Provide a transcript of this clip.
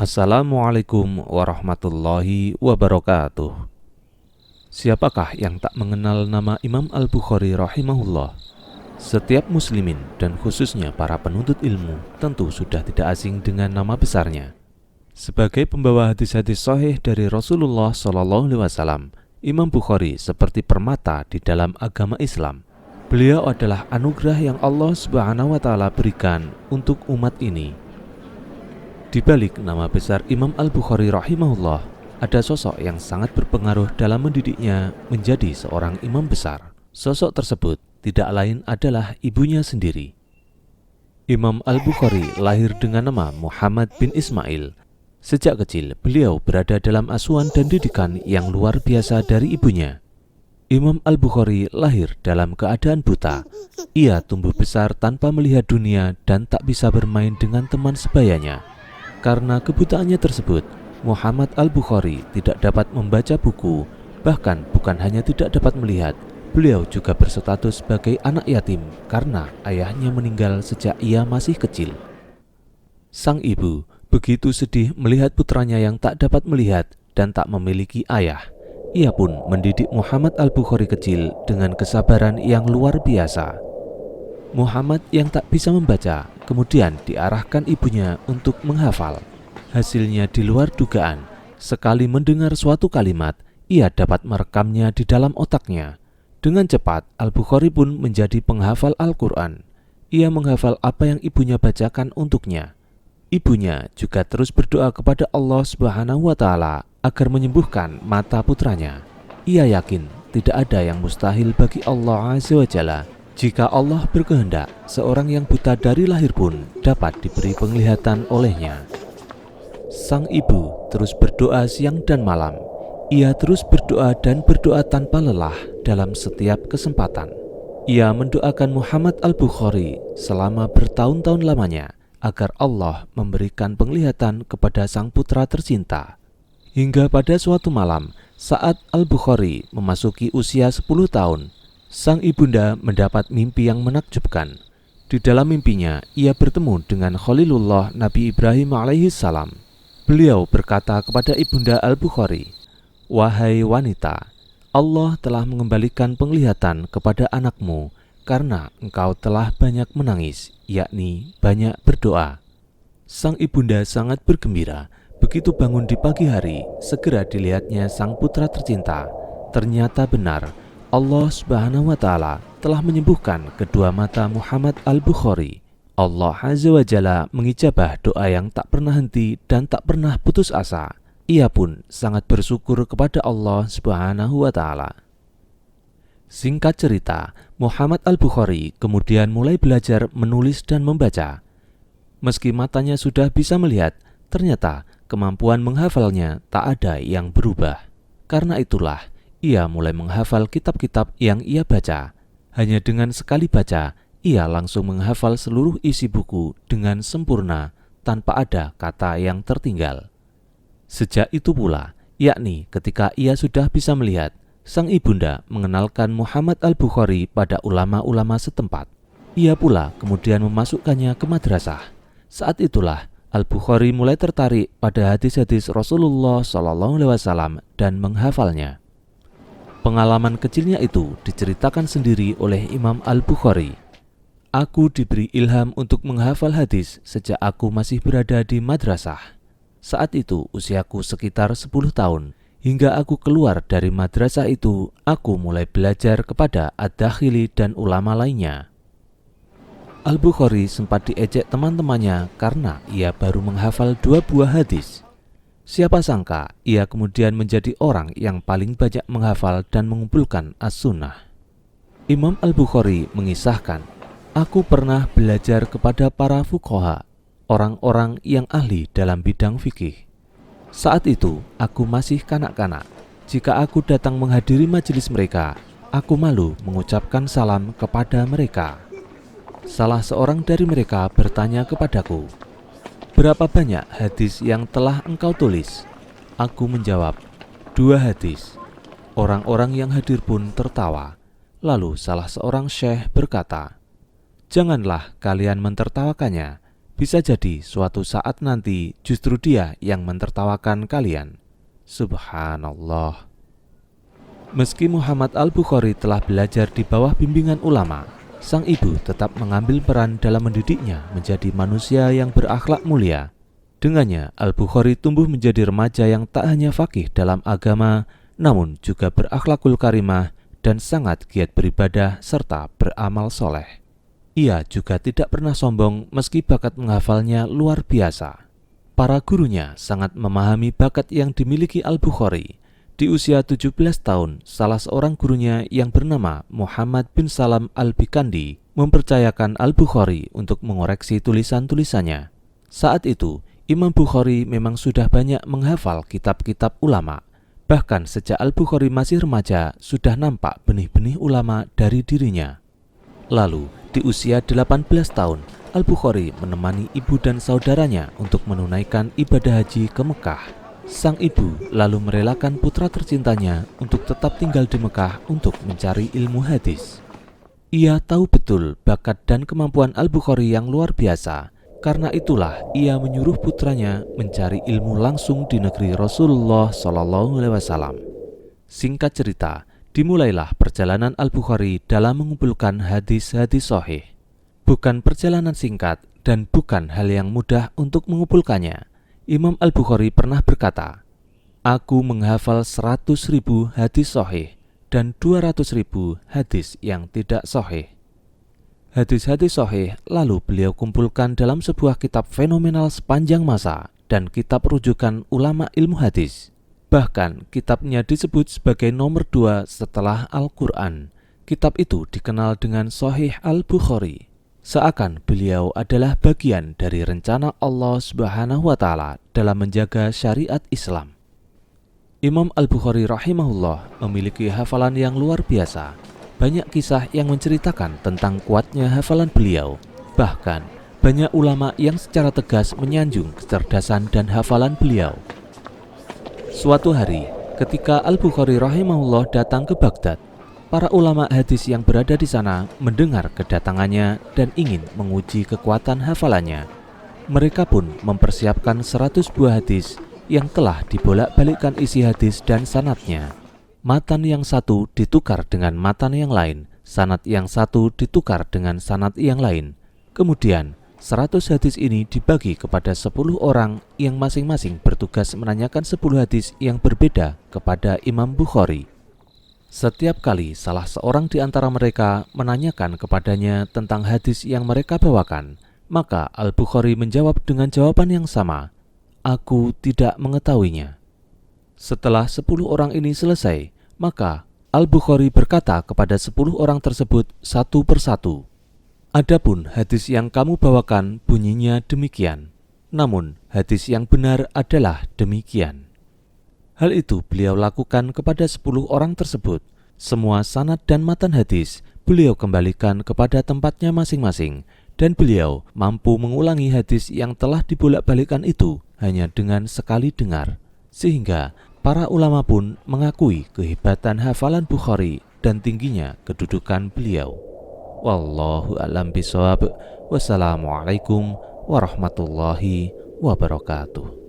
Assalamualaikum warahmatullahi wabarakatuh. Siapakah yang tak mengenal nama Imam Al-Bukhari rahimahullah? Setiap muslimin dan khususnya para penuntut ilmu tentu sudah tidak asing dengan nama besarnya. Sebagai pembawa hadis-hadis sahih dari Rasulullah SAW, Imam Bukhari seperti permata di dalam agama Islam. Beliau adalah anugerah yang Allah Subhanahu wa Ta'ala berikan untuk umat ini. Di balik nama besar Imam Al-Bukhari rahimahullah, ada sosok yang sangat berpengaruh dalam mendidiknya menjadi seorang imam besar. Sosok tersebut tidak lain adalah ibunya sendiri. Imam Al-Bukhari lahir dengan nama Muhammad bin Ismail. Sejak kecil, beliau berada dalam asuhan dan didikan yang luar biasa dari ibunya. Imam Al-Bukhari lahir dalam keadaan buta. Ia tumbuh besar tanpa melihat dunia dan tak bisa bermain dengan teman sebayanya. Karena kebutaannya tersebut, Muhammad Al-Bukhari tidak dapat membaca buku. Bahkan bukan hanya tidak dapat melihat, beliau juga berstatus sebagai anak yatim karena ayahnya meninggal sejak ia masih kecil. Sang ibu begitu sedih melihat putranya yang tak dapat melihat dan tak memiliki ayah. Ia pun mendidik Muhammad Al-Bukhari kecil dengan kesabaran yang luar biasa. Muhammad yang tak bisa membaca kemudian diarahkan ibunya untuk menghafal. Hasilnya di luar dugaan. Sekali mendengar suatu kalimat, ia dapat merekamnya di dalam otaknya. Dengan cepat, Al-Bukhari pun menjadi penghafal Al-Quran. Ia menghafal apa yang ibunya bacakan untuknya. Ibunya juga terus berdoa kepada Allah Subhanahu wa Ta'ala agar menyembuhkan mata putranya. Ia yakin tidak ada yang mustahil bagi Allah Azza wa Jalla. Jika Allah berkehendak, seorang yang buta dari lahir pun dapat diberi penglihatan olehnya. Sang ibu terus berdoa siang dan malam. Ia terus berdoa dan berdoa tanpa lelah dalam setiap kesempatan. Ia mendoakan Muhammad Al-Bukhari selama bertahun-tahun lamanya agar Allah memberikan penglihatan kepada sang putra tercinta. Hingga pada suatu malam, saat Al-Bukhari memasuki usia 10 tahun, sang ibunda mendapat mimpi yang menakjubkan. Di dalam mimpinya, ia bertemu dengan Khalilullah Nabi Ibrahim alaihissalam. Beliau berkata kepada ibunda Al-Bukhari, "Wahai wanita, Allah telah mengembalikan penglihatan kepada anakmu karena engkau telah banyak menangis, yakni banyak berdoa." Sang ibunda sangat bergembira. Begitu bangun di pagi hari, segera dilihatnya sang putra tercinta. Ternyata benar, Allah Subhanahu wa Ta'ala telah menyembuhkan kedua mata Muhammad Al-Bukhari. Allah Azza wa Jalla mengijabah doa yang tak pernah henti dan tak pernah putus asa. Ia pun sangat bersyukur kepada Allah Subhanahu wa Ta'ala. Singkat cerita, Muhammad Al-Bukhari kemudian mulai belajar menulis dan membaca. Meski matanya sudah bisa melihat, ternyata kemampuan menghafalnya tak ada yang berubah. Karena itulah, ia mulai menghafal kitab-kitab yang ia baca. Hanya dengan sekali baca, ia langsung menghafal seluruh isi buku dengan sempurna tanpa ada kata yang tertinggal. Sejak itu pula, yakni ketika ia sudah bisa melihat, sang ibunda mengenalkan Muhammad Al-Bukhari pada ulama-ulama setempat. Ia pula kemudian memasukkannya ke madrasah. Saat itulah Al-Bukhari mulai tertarik pada hadis-hadis Rasulullah SAW dan menghafalnya. Pengalaman kecilnya itu diceritakan sendiri oleh Imam Al-Bukhari. "Aku diberi ilham untuk menghafal hadis sejak aku masih berada di madrasah. Saat itu usiaku sekitar 10 tahun. Hingga aku keluar dari madrasah itu, aku mulai belajar kepada ad-dakhili dan ulama lainnya." Al-Bukhari sempat diejek teman-temannya karena ia baru menghafal 2 buah hadis. Siapa sangka ia kemudian menjadi orang yang paling banyak menghafal dan mengumpulkan as-sunnah. Imam Al-Bukhari mengisahkan, "Aku pernah belajar kepada para fuqaha, orang-orang yang ahli dalam bidang fikih. Saat itu aku masih kanak-kanak. Jika aku datang menghadiri majelis mereka, aku malu mengucapkan salam kepada mereka. Salah seorang dari mereka bertanya kepadaku, 'Berapa banyak hadis yang telah engkau tulis?' Aku menjawab, 2 hadis. Orang-orang yang hadir pun tertawa. Lalu salah seorang syekh berkata, 'Janganlah kalian mentertawakannya. Bisa jadi suatu saat nanti justru dia yang mentertawakan kalian. Subhanallah. Meski Muhammad Al-Bukhari telah belajar di bawah bimbingan ulama, sang ibu tetap mengambil peran dalam mendidiknya menjadi manusia yang berakhlak mulia. Dengannya, Al-Bukhari tumbuh menjadi remaja yang tak hanya faqih dalam agama, namun juga berakhlakul karimah dan sangat giat beribadah serta beramal soleh. Ia juga tidak pernah sombong meski bakat menghafalnya luar biasa. Para gurunya sangat memahami bakat yang dimiliki Al-Bukhari. Di usia 17 tahun, salah seorang gurunya yang bernama Muhammad bin Salam Al-Bikandi mempercayakan Al-Bukhari untuk mengoreksi tulisan-tulisannya. Saat itu, Imam Bukhari memang sudah banyak menghafal kitab-kitab ulama. Bahkan sejak Al-Bukhari masih remaja, sudah nampak benih-benih ulama dari dirinya. Lalu, di usia 18 tahun, Al-Bukhari menemani ibu dan saudaranya untuk menunaikan ibadah haji ke Mekah. Sang ibu lalu merelakan putra tercintanya untuk tetap tinggal di Mekah untuk mencari ilmu hadis. Ia tahu betul bakat dan kemampuan Al-Bukhari yang luar biasa. Karena itulah ia menyuruh putranya mencari ilmu langsung di negeri Rasulullah SAW. Singkat cerita, dimulailah perjalanan Al-Bukhari dalam mengumpulkan hadis-hadis sahih. Bukan perjalanan singkat dan bukan hal yang mudah untuk mengumpulkannya. Imam Al-Bukhari pernah berkata, "Aku menghafal 100.000 hadis sahih dan 200.000 hadis yang tidak sahih." Hadis-hadis sahih lalu beliau kumpulkan dalam sebuah kitab fenomenal sepanjang masa dan kitab rujukan ulama ilmu hadis. Bahkan kitabnya disebut sebagai nomor 2 setelah Al-Quran. Kitab itu dikenal dengan Sahih Al-Bukhari. Seakan beliau adalah bagian dari rencana Allah Subhanahu wa Ta'ala dalam menjaga syariat Islam. Imam Al-Bukhari rahimahullah memiliki hafalan yang luar biasa. Banyak kisah yang menceritakan tentang kuatnya hafalan beliau. Bahkan banyak ulama yang secara tegas menyanjung kecerdasan dan hafalan beliau. Suatu hari, ketika Al-Bukhari rahimahullah datang ke Baghdad, para ulama hadis yang berada di sana mendengar kedatangannya dan ingin menguji kekuatan hafalannya. Mereka pun mempersiapkan 100 buah hadis yang telah dibolak-balikkan isi hadis dan sanadnya. Matan yang satu ditukar dengan matan yang lain, sanad yang satu ditukar dengan sanad yang lain. Kemudian 100 hadis ini dibagi kepada 10 orang yang masing-masing bertugas menanyakan 10 hadis yang berbeda kepada Imam Bukhari. Setiap kali salah seorang di antara mereka menanyakan kepadanya tentang hadis yang mereka bawakan, maka Al-Bukhari menjawab dengan jawaban yang sama, "Aku tidak mengetahuinya." Setelah 10 orang ini selesai, maka Al-Bukhari berkata kepada 10 orang tersebut satu persatu, "Adapun hadis yang kamu bawakan bunyinya demikian, namun hadis yang benar adalah demikian." Hal itu beliau lakukan kepada 10 orang tersebut. Semua sanad dan matan hadis beliau kembalikan kepada tempatnya masing-masing, dan beliau mampu mengulangi hadis yang telah dibolak-balikkan itu hanya dengan sekali dengar. Sehingga para ulama pun mengakui kehebatan hafalan Bukhari dan tingginya kedudukan beliau. Wallahu a'lam bishawab. Wassalamualaikum warahmatullahi wabarakatuh.